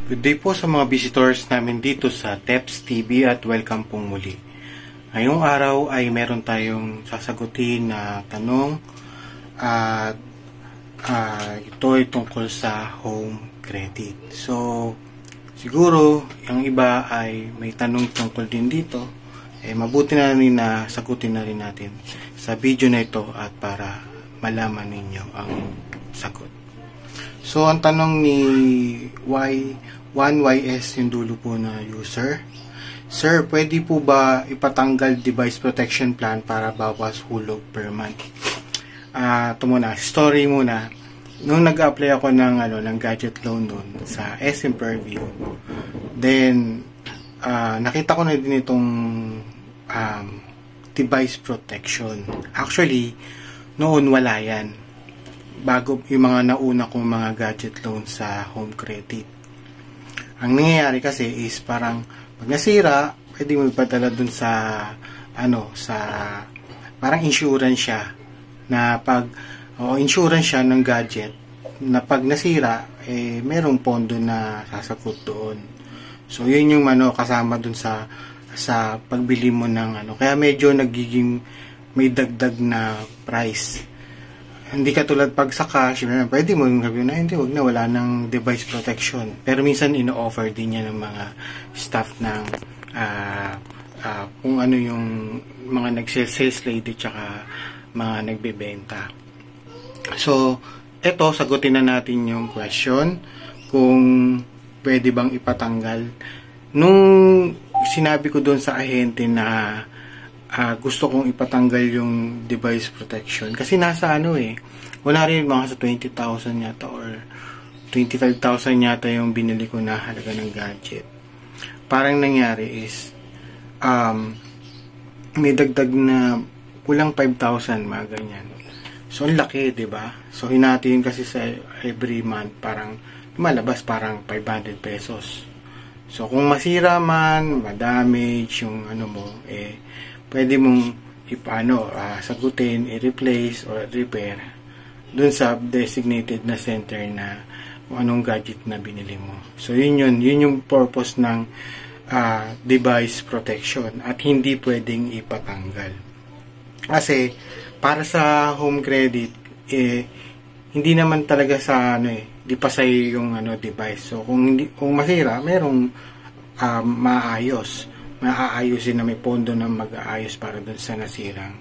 Good day po sa mga visitors namin dito sa Teps TV at welcome pong muli. Ngayong araw ay meron tayong sasagutin na tanong at ito ay tungkol sa home credit. So, siguro yung iba ay may tanong tungkol din dito. Mabuti na rin na sagutin na rin natin sa video na ito at para malaman ninyo ang sagot. So, ang tanong ni 1YS yung dulo po na user. Sir, pwede po ba ipatanggal device protection plan para bawas hulog per month? Ito muna, story muna. Nung nag-apply ako ng gadget loan noon sa SM Fairview, then nakita ko na din itong device protection. Actually, noon wala yan. Bago yung mga nauna kong mga gadget loan sa home credit. Ang nangyayari kasi is parang pag nasira, pwede mo ipadala dun sa parang insurance siya na insurance siya ng gadget na pag nasira merong pondo na sasagot doon. So yun yung kasama dun sa pagbili mo ng kaya medyo nagiging may dagdag na price. Hindi katulad pag sa cash, pwede mo yung sabihin na hindi, wag na, wala ng device protection. Pero minsan ino-offer din yan ng mga staff ng kung ano yung mga nag-sales lady tsaka mga nagbebenta. So, eto, sagutin na natin yung question kung pwede bang ipatanggal. Nung sinabi ko doon sa ahente na gusto kong ipatanggal yung device protection kasi nasa wala rin mga sa 20,000 yata or 25,000 yata yung binili ko na halaga ng gadget. Parang nangyari is may dagdag na kulang 5,000 mga ganyan. So ang laki, 'di ba? So hinati yun kasi sa every month parang lumalabas parang 500 pesos. So kung masira man, ma-damage yung pwede mong sagutin, i-replace or repair dun sa designated na center na kung anong gadget na binili mo. So yun yung purpose ng device protection at hindi pwedeng ipatanggal. Kasi para sa home credit hindi naman talaga sa di pa sa yung device. So kung masira, merong maaayusin na may pondo na mag-aayos para dun sa nasirang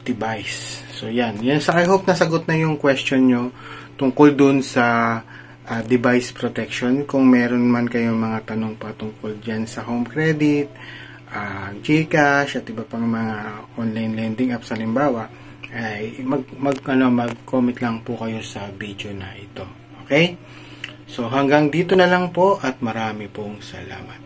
device. So yan. So I hope nasagot na yung question nyo tungkol dun sa device protection. Kung meron man kayong mga tanong pa tungkol dyan sa home credit, GCash at iba pang mga online lending apps halimbawa, ay mag-comment lang po kayo sa video na ito. Okay? So hanggang dito na lang po at marami pong salamat.